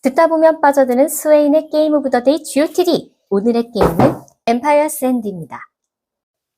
듣다 보면 빠져드는 스웨인의 게임 오브 더 데이 GOTD. 오늘의 게임은 엠파이어 샌드입니다.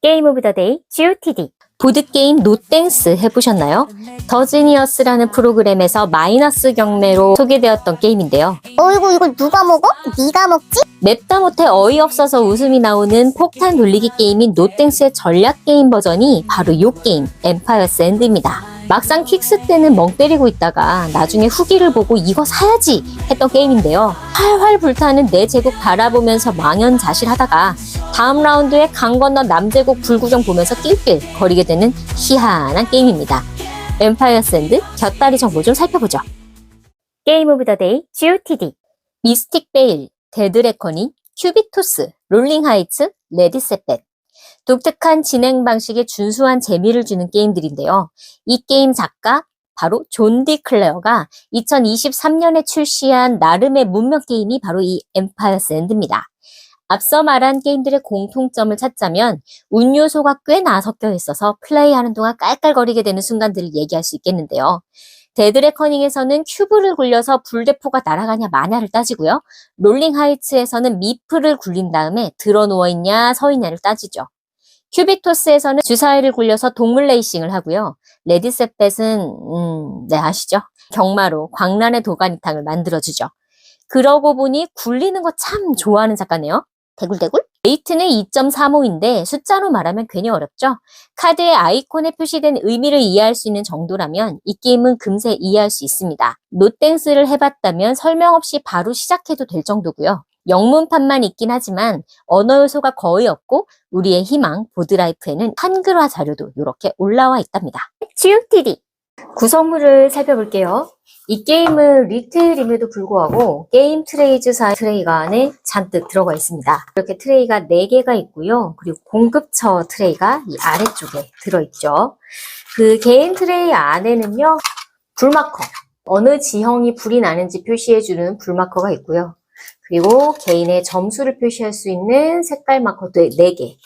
게임 오브 더 데이 GOTD. 보드게임 노땡스 해보셨나요? 더 지니어스라는 프로그램에서 마이너스 경매로 소개되었던 게임인데요. 이거 누가 먹어? 네가 먹지? 맵다 못해 어이없어서 웃음이 나오는 폭탄 돌리기 게임인 노땡스의 전략 게임 버전이 바로 이 게임 엠파이어 샌드입니다. 막상 킥스 때는 멍 때리고 있다가 나중에 후기를 보고 이거 사야지 했던 게임인데요. 활활 불타는 내 제국 바라보면서 망연자실하다가 다음 라운드에 강 건너 남제국 불구경 보면서 낄낄 거리게 되는 희한한 게임입니다. 엠파이어 샌드 곁다리 정보 좀 살펴보죠. 게임 오브 더 데이 GOTD. 미스틱 베일, 데드 레커닝, 큐비토스, 롤링 하이츠, 레디셋벳. 독특한 진행 방식에 준수한 재미를 주는 게임들인데요. 이 게임 작가 바로 존 디 클레어가 2023년에 출시한 나름의 문명 게임이 바로 이 엠파이어 샌드입니다. 앞서 말한 게임들의 공통점을 찾자면 운 요소가 꽤나 섞여 있어서 플레이하는 동안 깔깔거리게 되는 순간들을 얘기할 수 있겠는데요. 데드 레커닝에서는 큐브를 굴려서 불대포가 날아가냐 마냐를 따지고요. 롤링 하이츠에서는 미프를 굴린 다음에 들어 누워있냐 서있냐를 따지죠. 큐비토스에서는 주사위를 굴려서 동물 레이싱을 하고요. 레디셋벳은 네 아시죠? 경마로 광란의 도가니탕을 만들어주죠. 그러고 보니 굴리는 거 참 좋아하는 작가네요. 대굴대굴? 레이트는 2.35인데 숫자로 말하면 괜히 어렵죠? 카드의 아이콘에 표시된 의미를 이해할 수 있는 정도라면 이 게임은 금세 이해할 수 있습니다. 노땡스를 해봤다면 설명 없이 바로 시작해도 될 정도고요. 영문판만 있긴 하지만 언어 요소가 거의 없고 우리의 희망 보드라이프에는 한글화 자료도 이렇게 올라와 있답니다. GOTD. 구성물을 살펴볼게요. 이 게임은 리테일임에도 불구하고 게임 트레이즈사 트레이가 안에 잔뜩 들어가 있습니다. 이렇게 트레이가 4개가 있고요. 그리고 공급처 트레이가 이 아래쪽에 들어있죠. 그 개인 트레이 안에는요. 불마커, 어느 지형이 불이 나는지 표시해주는 불마커가 있고요. 그리고 개인의 점수를 표시할 수 있는 색깔 마커도 4개.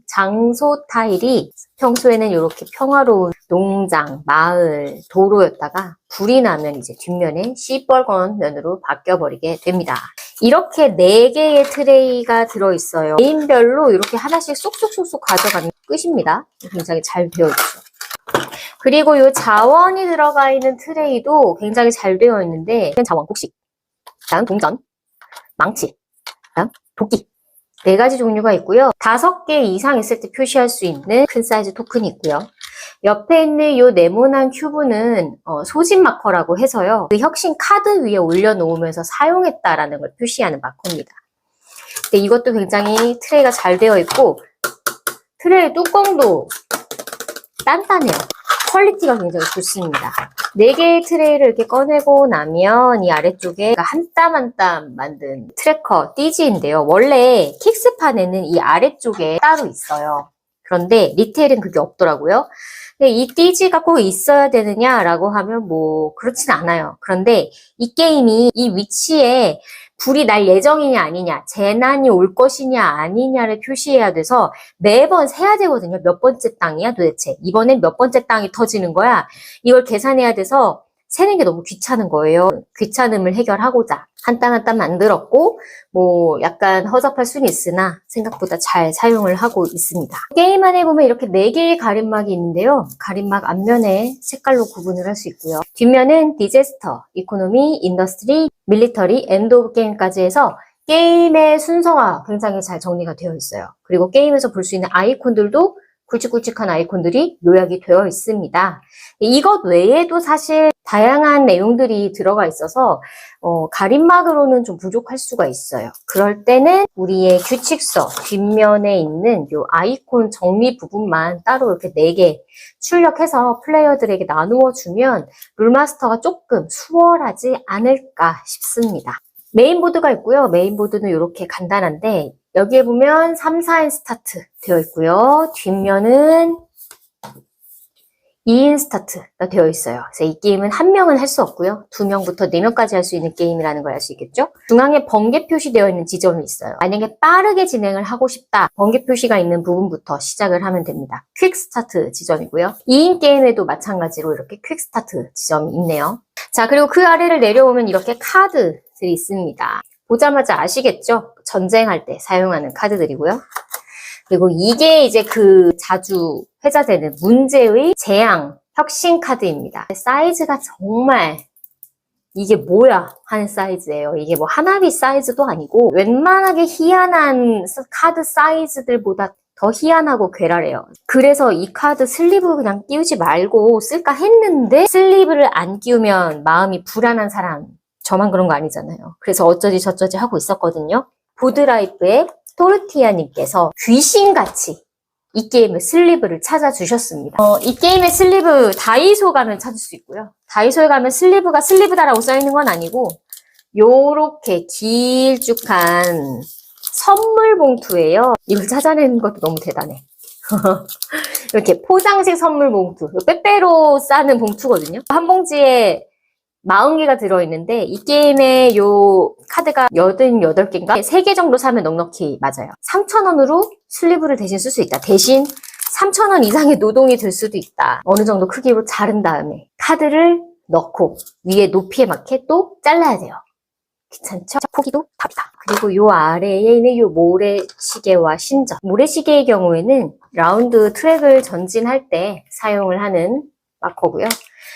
장소 타일이 평소에는 이렇게 평화로운 농장, 마을, 도로였다가 불이 나면 이제 뒷면에 시뻘건 면으로 바뀌어버리게 됩니다. 이렇게 4개의 트레이가 들어있어요. 개인별로 이렇게 하나씩 쏙쏙쏙쏙 가져가는 끝입니다. 굉장히 잘 되어 있죠. 그리고 이 자원이 들어가 있는 트레이도 굉장히 잘 되어 있는데 자원 곡식, 다음 동전, 망치, 다음 도끼 4가지 종류가 있고요. 5개 이상 있을 때 표시할 수 있는 큰 사이즈 토큰이 있고요. 옆에 있는 이 네모난 큐브는 소진 마커라고 해서요. 그 혁신 카드 위에 올려놓으면서 사용했다라는 걸 표시하는 마커입니다. 근데 이것도 굉장히 트레이가 잘 되어 있고 트레이 뚜껑도 단단해요. 퀄리티가 굉장히 좋습니다. 4개의 트레이를 이렇게 꺼내고 나면 이 아래쪽에 한 땀 한 땀 만든 트래커 띠지인데요. 원래 킥스판에는 이 아래쪽에 따로 있어요. 그런데 리테일은 그게 없더라고요. 근데 이 띠지가 꼭 있어야 되느냐라고 하면 뭐 그렇진 않아요. 그런데 이 게임이 이 위치에 불이 날 예정이냐 아니냐, 재난이 올 것이냐 아니냐를 표시해야 돼서 매번 세야 되거든요. 몇 번째 땅이야 도대체. 이번엔 몇 번째 땅이 터지는 거야. 이걸 계산해야 돼서 세는 게 너무 귀찮은 거예요. 귀찮음을 해결하고자 한 땀 한 땀 만들었고 뭐 약간 허접할 수는 있으나 생각보다 잘 사용을 하고 있습니다. 게임 안에 보면 이렇게 4개의 가림막이 있는데요. 가림막 앞면에 색깔로 구분을 할 수 있고요. 뒷면은 디제스터, 이코노미, 인더스트리, 밀리터리, 엔드 오브 게임까지 해서 게임의 순서가 굉장히 잘 정리가 되어 있어요. 그리고 게임에서 볼 수 있는 아이콘들도 굵직굵직한 아이콘들이 요약이 되어 있습니다. 이것 외에도 사실 다양한 내용들이 들어가 있어서 가림막으로는 좀 부족할 수가 있어요. 그럴 때는 우리의 규칙서 뒷면에 있는 요 아이콘 정리 부분만 따로 이렇게 4개 출력해서 플레이어들에게 나누어 주면 룰마스터가 조금 수월하지 않을까 싶습니다. 메인보드가 있고요. 메인보드는 이렇게 간단한데 여기에 보면 3, 4인 스타트 되어 있고요. 뒷면은 2인 스타트가 되어 있어요. 그래서 이 게임은 한 명은 할 수 없고요. 2명부터 4명까지 할 수 있는 게임이라는 걸 알 수 있겠죠? 중앙에 번개 표시되어 있는 지점이 있어요. 만약에 빠르게 진행을 하고 싶다, 번개 표시가 있는 부분부터 시작을 하면 됩니다. 퀵 스타트 지점이고요. 2인 게임에도 마찬가지로 이렇게 퀵 스타트 지점이 있네요. 자, 그리고 그 아래를 내려오면 이렇게 카드들이 있습니다. 보자마자 아시겠죠? 전쟁할 때 사용하는 카드들이고요. 그리고 이게 이제 그 자주 회자되는 문제의 재앙, 혁신 카드입니다. 사이즈가 정말 이게 뭐야 하는 사이즈예요. 이게 뭐 하나비 사이즈도 아니고 웬만하게 희한한 카드 사이즈들보다 더 희한하고 괴랄해요. 그래서 이 카드 슬리브 그냥 끼우지 말고 쓸까 했는데 슬리브를 안 끼우면 마음이 불안한 사람, 저만 그런 거 아니잖아요. 그래서 어쩌지 저쩌지 하고 있었거든요. 보드라이프의 토르티아님께서 귀신같이 이 게임의 슬리브를 찾아주셨습니다. 이 게임의 슬리브 다이소 가면 찾을 수 있고요. 다이소에 가면 슬리브가 슬리브다라고 써있는 건 아니고 요렇게 길쭉한 선물 봉투예요. 이걸 찾아내는 것도 너무 대단해. 이렇게 포장식 선물 봉투, 빼빼로 싸는 봉투거든요. 한 봉지에 40개가 들어있는데 이 게임에 요 카드가 88개인가? 3개 정도 사면 넉넉히 맞아요. 3,000원으로 슬리브를 대신 쓸 수 있다. 대신 3,000원 이상의 노동이 들 수도 있다. 어느 정도 크기로 자른 다음에 카드를 넣고 위에 높이에 맞게 또 잘라야 돼요. 귀찮죠? 포기도 답이다. 그리고 요 아래에 있는 요 모래시계와 신전. 모래시계의 경우에는 라운드 트랙을 전진할 때 사용을 하는 마커고요.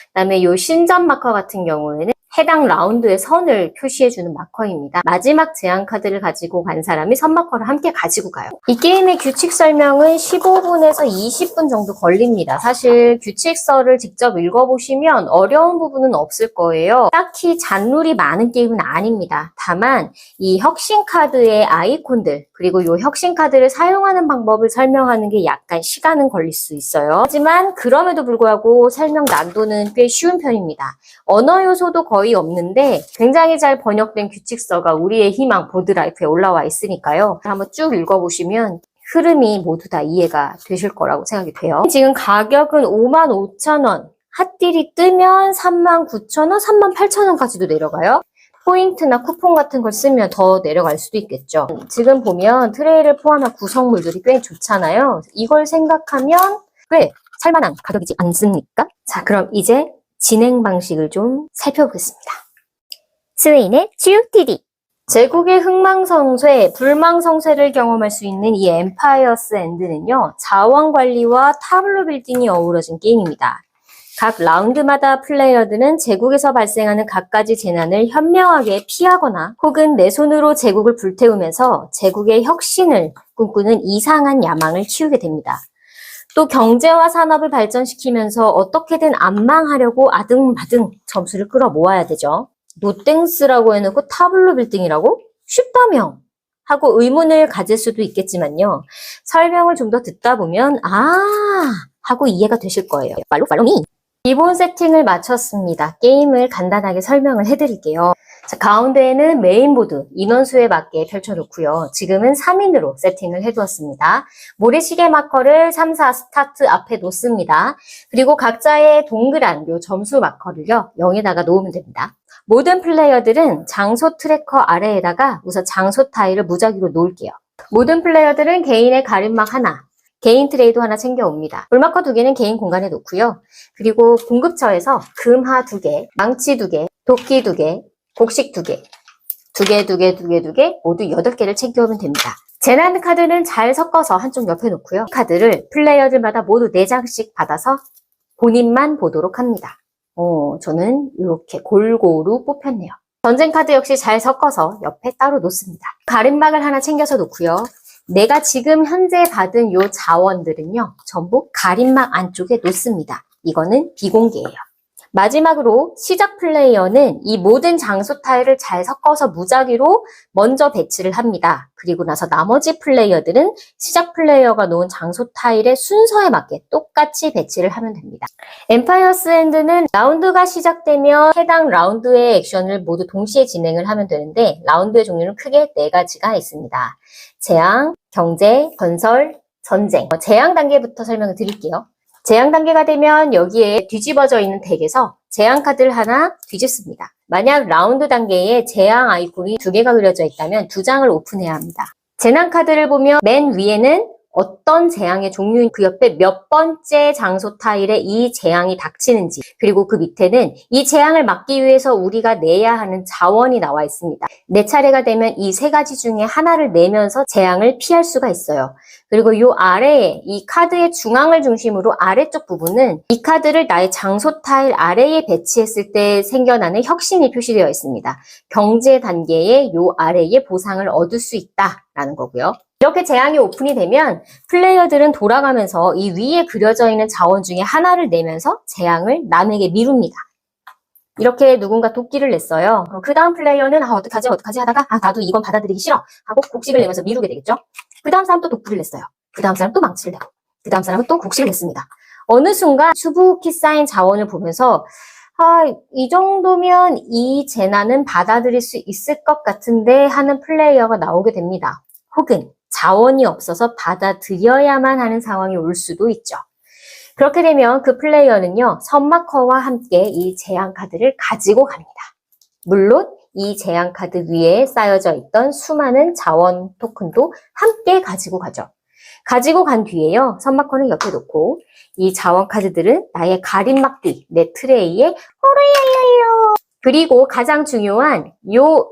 그다음에 요 신전 마커 같은 경우에는 해당 라운드의 선을 표시해주는 마커입니다. 마지막 제한 카드를 가지고 간 사람이 선 마커를 함께 가지고 가요. 이 게임의 규칙 설명은 15분에서 20분 정도 걸립니다. 사실 규칙서를 직접 읽어보시면 어려운 부분은 없을 거예요. 딱히 잔룰이 많은 게임은 아닙니다. 다만 이 혁신 카드의 아이콘들 그리고 이 혁신 카드를 사용하는 방법을 설명하는 게 약간 시간은 걸릴 수 있어요. 하지만 그럼에도 불구하고 설명 난도는 꽤 쉬운 편입니다. 언어 요소도 거의 없는데 굉장히 잘 번역된 규칙서가 우리의 희망 보드라이프에 올라와 있으니까요. 한번 쭉 읽어보시면 흐름이 모두 다 이해가 되실 거라고 생각이 돼요. 지금 가격은 55,000원, 핫딜이 뜨면 39,000원, 38,000원까지도 내려가요. 포인트나 쿠폰 같은 걸 쓰면 더 내려갈 수도 있겠죠. 지금 보면 트레이를 포함한 구성물들이 꽤 좋잖아요. 이걸 생각하면 꽤 살만한 가격이지 않습니까? 자, 그럼 이제 진행 방식을 좀 살펴보겠습니다. 스웨인의 GOTD. 제국의 흥망성쇠, 불망성쇠를 경험할 수 있는 이 엠파이어스 엔드는요, 자원관리와 타블로 빌딩이 어우러진 게임입니다. 각 라운드마다 플레이어들은 제국에서 발생하는 갖가지 재난을 현명하게 피하거나 혹은 내 손으로 제국을 불태우면서 제국의 혁신을 꿈꾸는 이상한 야망을 키우게 됩니다. 또 경제와 산업을 발전시키면서 어떻게든 안 망하려고 아등바등 점수를 끌어 모아야 되죠. 노땡스라고 해놓고 타블로 빌딩이라고? 쉽다며 하고 의문을 가질 수도 있겠지만요. 설명을 좀 더 듣다 보면 하고 이해가 되실 거예요. 말로미. 기본 세팅을 마쳤습니다. 게임을 간단하게 설명을 해드릴게요. 자, 가운데에는 메인보드 인원수에 맞게 펼쳐놓고요. 지금은 3인으로 세팅을 해두었습니다. 모래시계 마커를 3, 4 스타트 앞에 놓습니다. 그리고 각자의 동그란 요 점수 마커를요 0에다가 놓으면 됩니다. 모든 플레이어들은 장소 트래커 아래에다가 우선 장소 타일을 무작위로 놓을게요. 모든 플레이어들은 개인의 가림막 하나, 개인 트레이도 하나 챙겨옵니다. 물마커 2개는 개인 공간에 놓고요. 그리고 공급처에서 금하 2개, 망치 2개, 도끼 2개, 곡식 2개, 2개 모두 8개를 챙겨오면 됩니다. 재난 카드는 잘 섞어서 한쪽 옆에 놓고요. 카드를 플레이어들마다 모두 4장씩 받아서 본인만 보도록 합니다. 저는 이렇게 골고루 뽑혔네요. 전쟁 카드 역시 잘 섞어서 옆에 따로 놓습니다. 가림막을 하나 챙겨서 놓고요. 내가 지금 현재 받은 요 자원들은요, 전부 가림막 안쪽에 놓습니다. 이거는 비공개예요. 마지막으로 시작 플레이어는 이 모든 장소 타일을 잘 섞어서 무작위로 먼저 배치를 합니다. 그리고 나서 나머지 플레이어들은 시작 플레이어가 놓은 장소 타일의 순서에 맞게 똑같이 배치를 하면 됩니다. 엠파이어스 엔드는 라운드가 시작되면 해당 라운드의 액션을 모두 동시에 진행을 하면 되는데 라운드의 종류는 크게 4가지가 있습니다. 재앙, 경제, 건설, 전쟁. 재앙 단계부터 설명을 드릴게요. 재앙 단계가 되면 여기에 뒤집어져 있는 덱에서 재앙 카드를 하나 뒤집습니다. 만약 라운드 단계에 재앙 아이콘이 2개가 그려져 있다면 2장을 오픈해야 합니다. 재난 카드를 보면 맨 위에는 어떤 재앙의 종류인 그 옆에 몇 번째 장소 타일에 이 재앙이 닥치는지, 그리고 그 밑에는 이 재앙을 막기 위해서 우리가 내야 하는 자원이 나와 있습니다. 내 차례가 되면 이 3가지 중에 하나를 내면서 재앙을 피할 수가 있어요. 그리고 이 아래에 이 카드의 중앙을 중심으로 아래쪽 부분은 이 카드를 나의 장소 타일 아래에 배치했을 때 생겨나는 혁신이 표시되어 있습니다. 경제 단계에 이 아래에 보상을 얻을 수 있다라는 거고요. 이렇게 재앙이 오픈이 되면 플레이어들은 돌아가면서 이 위에 그려져 있는 자원 중에 하나를 내면서 재앙을 남에게 미룹니다. 이렇게 누군가 도끼를 냈어요. 그 다음 플레이어는 어떡하지 하다가 나도 이건 받아들이기 싫어 하고 곡식을 내면서 미루게 되겠죠. 그 다음 사람 또 도끼를 냈어요. 그 다음 사람 또 망치를 내고 그 다음 사람은 또 곡식을 냈습니다. 어느 순간 수북히 쌓인 자원을 보면서 이 정도면 이 재난은 받아들일 수 있을 것 같은데 하는 플레이어가 나오게 됩니다. 혹은 자원이 없어서 받아들여야만 하는 상황이 올 수도 있죠. 그렇게 되면 그 플레이어는요, 선마커와 함께 이 재앙 카드를 가지고 갑니다. 물론 이 재앙 카드 위에 쌓여져 있던 수많은 자원 토큰도 함께 가지고 가죠. 가지고 간 뒤에요, 선마커는 옆에 놓고 이 자원 카드들은 나의 가림막 뒤, 내 트레이에 오르야야요. 그리고 가장 중요한 요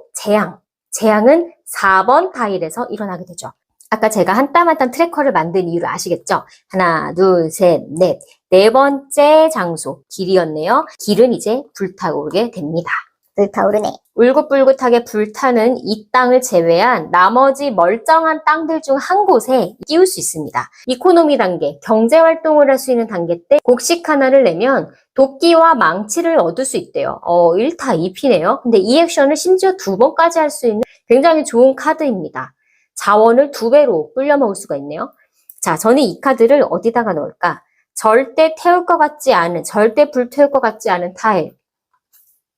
재앙은 4번 타일에서 일어나게 되죠. 아까 제가 한 땀 한 땀 트래커를 만든 이유를 아시겠죠? 하나, 둘, 셋, 넷. 4번째 장소, 길이었네요. 길은 이제 불타오르게 됩니다. 불타오르네. 울긋불긋하게 불타는 이 땅을 제외한 나머지 멀쩡한 땅들 중 한 곳에 끼울 수 있습니다. 이코노미 단계, 경제활동을 할 수 있는 단계 때 곡식 하나를 내면 도끼와 망치를 얻을 수 있대요. 1타 2피네요. 근데 이 액션을 심지어 2번까지 할 수 있는 굉장히 좋은 카드입니다. 자원을 2배로 불려 먹을 수가 있네요. 자, 저는 이 카드를 어디다가 넣을까? 절대 태울 것 같지 않은, 절대 불태울 것 같지 않은 타일.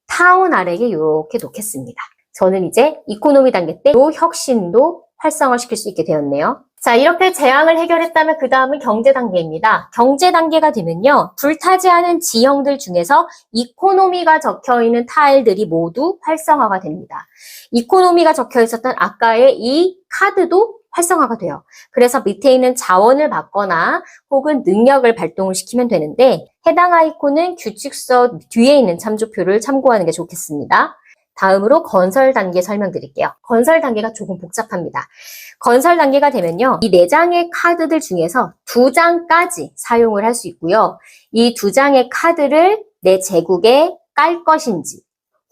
타운 아래에 이렇게 놓겠습니다. 저는 이제 이코노미 단계 때 이 혁신도 활성화시킬 수 있게 되었네요. 자, 이렇게 재앙을 해결했다면 그 다음은 경제 단계입니다. 경제 단계가 되면요, 불타지 않은 지형들 중에서 이코노미가 적혀있는 타일들이 모두 활성화가 됩니다. 이코노미가 적혀 있었던 아까의 이 카드도 활성화가 돼요. 그래서 밑에 있는 자원을 받거나 혹은 능력을 발동을 시키면 되는데, 해당 아이콘은 규칙서 뒤에 있는 참조표를 참고하는 게 좋겠습니다. 다음으로 건설 단계 설명드릴게요. 건설 단계가 조금 복잡합니다. 건설 단계가 되면요, 이 4장의 카드들 중에서 2장까지 사용을 할 수 있고요. 이 2장의 카드를 내 제국에 깔 것인지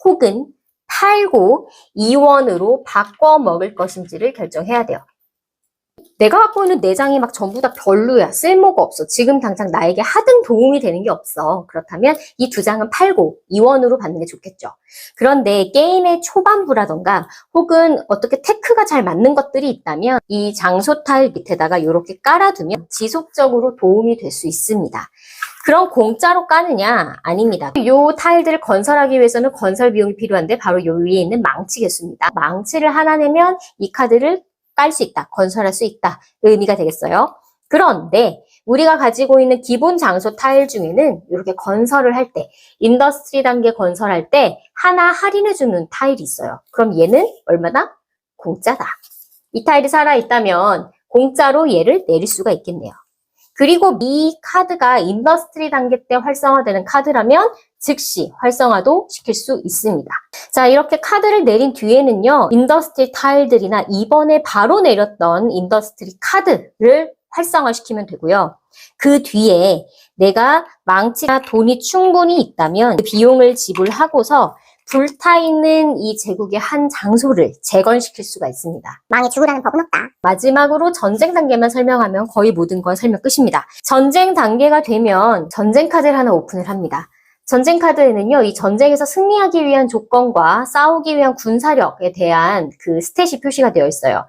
혹은 팔고 이원으로 바꿔 먹을 것인지를 결정해야 돼요. 내가 갖고 있는 4장이 막 전부 다 별로야. 쓸모가 없어. 지금 당장 나에게 하등 도움이 되는 게 없어. 그렇다면 이 2장은 팔고 이원으로 받는 게 좋겠죠. 그런데 게임의 초반부라던가 혹은 어떻게 테크가 잘 맞는 것들이 있다면 이 장소 타일 밑에다가 이렇게 깔아두면 지속적으로 도움이 될 수 있습니다. 그럼 공짜로 까느냐? 아닙니다. 이 타일들을 건설하기 위해서는 건설 비용이 필요한데 바로 요 위에 있는 망치겠습니다. 망치를 하나 내면 이 카드를 깔 수 있다, 건설할 수 있다 의미가 되겠어요. 그런데 우리가 가지고 있는 기본 장소 타일 중에는 이렇게 건설을 할 때, 인더스트리 단계 건설할 때 하나 할인해주는 타일이 있어요. 그럼 얘는 얼마나? 공짜다. 이 타일이 살아있다면 공짜로 얘를 내릴 수가 있겠네요. 그리고 이 카드가 인더스트리 단계 때 활성화되는 카드라면 즉시 활성화도 시킬 수 있습니다. 자, 이렇게 카드를 내린 뒤에는요, 인더스트리 타일들이나 이번에 바로 내렸던 인더스트리 카드를 활성화시키면 되고요. 그 뒤에 내가 망치나 돈이 충분히 있다면 그 비용을 지불하고서 불타있는 이 제국의 한 장소를 재건시킬 수가 있습니다. 망해 죽으라는 법은 없다. 마지막으로 전쟁 단계만 설명하면 거의 모든 건 설명 끝입니다. 전쟁 단계가 되면 전쟁 카드를 하나 오픈을 합니다. 전쟁 카드에는요, 이 전쟁에서 승리하기 위한 조건과 싸우기 위한 군사력에 대한 그 스탯이 표시가 되어 있어요.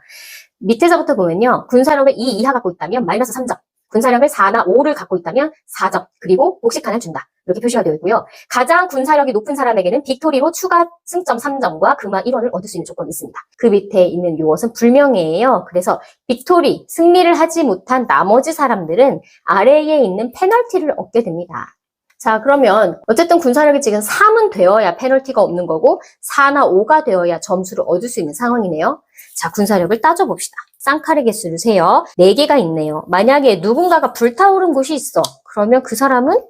밑에서부터 보면요, 군사력을 2 이하 갖고 있다면 마이너스 3점, 군사력을 4나 5를 갖고 있다면 4점, 그리고 복식 하나 준다. 이렇게 표시가 되어 있고요. 가장 군사력이 높은 사람에게는 빅토리로 추가 승점 3점과 금화 1원을 얻을 수 있는 조건이 있습니다. 그 밑에 있는 요것은 불명예예요. 그래서 빅토리, 승리를 하지 못한 나머지 사람들은 아래에 있는 페널티를 얻게 됩니다. 자, 그러면 어쨌든 군사력이 지금 3은 되어야 페널티가 없는 거고 4나 5가 되어야 점수를 얻을 수 있는 상황이네요. 자, 군사력을 따져봅시다. 쌍칼의 개수를 세요. 4개가 있네요. 만약에 누군가가 불타오른 곳이 있어. 그러면 그 사람은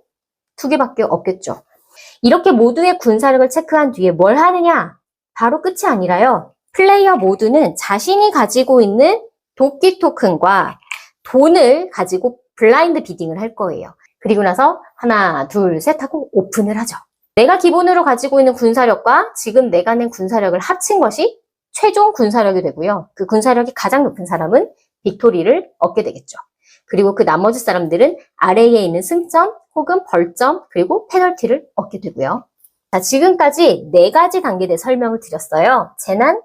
2개밖에 없겠죠. 이렇게 모두의 군사력을 체크한 뒤에 뭘 하느냐? 바로 끝이 아니라요. 플레이어 모두는 자신이 가지고 있는 도끼 토큰과 돈을 가지고 블라인드 비딩을 할 거예요. 그리고 나서 하나, 둘, 셋 하고 오픈을 하죠. 내가 기본으로 가지고 있는 군사력과 지금 내가 낸 군사력을 합친 것이 최종 군사력이 되고요. 그 군사력이 가장 높은 사람은 빅토리를 얻게 되겠죠. 그리고 그 나머지 사람들은 아래에 있는 승점 혹은 벌점 그리고 페널티를 얻게 되고요. 자, 지금까지 4가지 단계에 대해 설명을 드렸어요. 재난,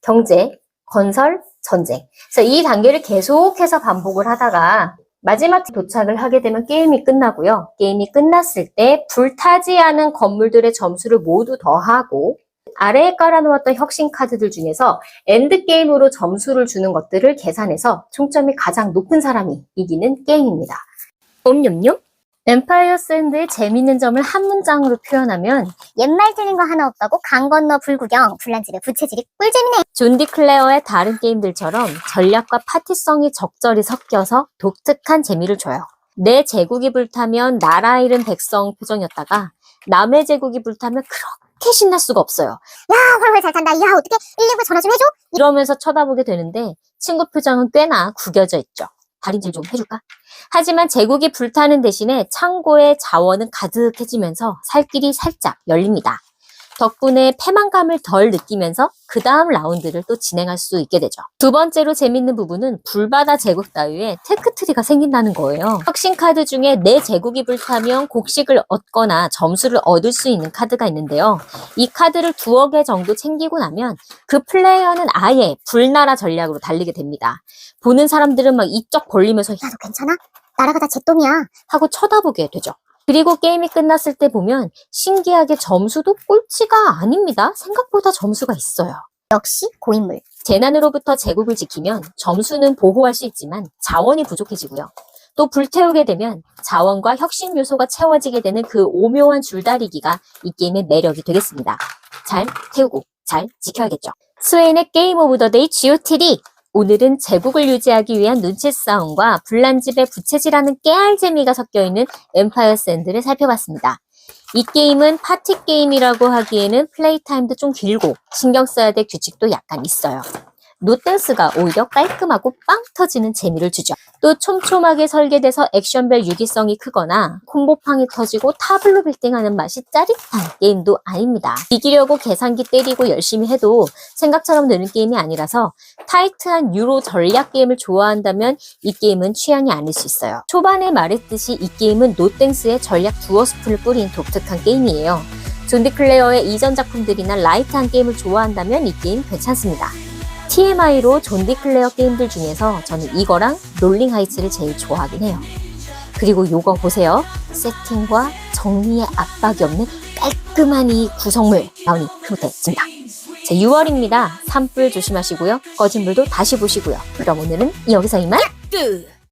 경제, 건설, 전쟁. 그래서 이 단계를 계속해서 반복을 하다가 마지막 도착을 하게 되면 게임이 끝나고요. 게임이 끝났을 때 불타지 않은 건물들의 점수를 모두 더하고 아래에 깔아놓았던 혁신 카드들 중에서 엔드게임으로 점수를 주는 것들을 계산해서 총점이 가장 높은 사람이 이기는 게임입니다. 옴뇸뇸? 엠파이어 샌드의 재밌는 점을 한 문장으로 표현하면 옛말 틀린 거 하나 없다고 강 건너 불구경, 불난집에 부채질이 꿀잼이네. 존 디클레어의 다른 게임들처럼 전략과 파티성이 적절히 섞여서 독특한 재미를 줘요. 내 제국이 불타면 나라 잃은 백성 표정이었다가 남의 제국이 불타면 그렇게 신날 수가 없어요. 야, 훨훨 잘 탄다. 야, 어떻게 119 전화 좀 해줘? 이러면서 쳐다보게 되는데 친구 표정은 꽤나 구겨져 있죠. 달인질 좀 해줄까? 하지만 제국이 불타는 대신에 창고의 자원은 가득해지면서 살 길이 살짝 열립니다. 덕분에 패만감을 덜 느끼면서 그 다음 라운드를 또 진행할 수 있게 되죠. 두 번째로 재밌는 부분은 불바다 제국 따위에 테크트리가 생긴다는 거예요. 혁신 카드 중에 내 제국이 불타면 곡식을 얻거나 점수를 얻을 수 있는 카드가 있는데요. 이 카드를 2개 정도 챙기고 나면 그 플레이어는 아예 불나라 전략으로 달리게 됩니다. 보는 사람들은 막 이쪽 벌리면서 야, 너 괜찮아? 나라가 다 잿돈이야. 하고 쳐다보게 되죠. 그리고 게임이 끝났을 때 보면 신기하게 점수도 꼴찌가 아닙니다. 생각보다 점수가 있어요. 역시 고인물. 재난으로부터 제국을 지키면 점수는 보호할 수 있지만 자원이 부족해지고요. 또 불태우게 되면 자원과 혁신 요소가 채워지게 되는 그 오묘한 줄다리기가 이 게임의 매력이 되겠습니다. 잘 태우고 잘 지켜야겠죠. 스웨인의 게임 오브 더 데이 GOT3. 오늘은 제국을 유지하기 위한 눈치 싸움과 불난집에 부채질하는 깨알 재미가 섞여있는 엠파이어 샌드를 살펴봤습니다. 이 게임은 파티 게임이라고 하기에는 플레이 타임도 좀 길고 신경 써야 될 규칙도 약간 있어요. 노땡스가 오히려 깔끔하고 빵 터지는 재미를 주죠. 또 촘촘하게 설계돼서 액션별 유기성이 크거나 콤보팡이 터지고 타블로 빌딩하는 맛이 짜릿한 게임도 아닙니다. 이기려고 계산기 때리고 열심히 해도 생각처럼 되는 게임이 아니라서 타이트한 유로 전략 게임을 좋아한다면 이 게임은 취향이 아닐 수 있어요. 초반에 말했듯이 이 게임은 노땡스의 전략 두어 스푼을 뿌린 독특한 게임이에요. 존 디클레어의 이전 작품들이나 라이트한 게임을 좋아한다면 이 게임 괜찮습니다. TMI로 존 디클레어 게임들 중에서 저는 이거랑 롤링 하이츠를 제일 좋아하긴 해요. 그리고 요거 보세요. 세팅과 정리의 압박이 없는 깔끔한 이 구성물 나오니 흐뭇해집니다. 자, 6월입니다. 산불 조심하시고요. 꺼진 불도 다시 보시고요. 그럼 오늘은 여기서 이만.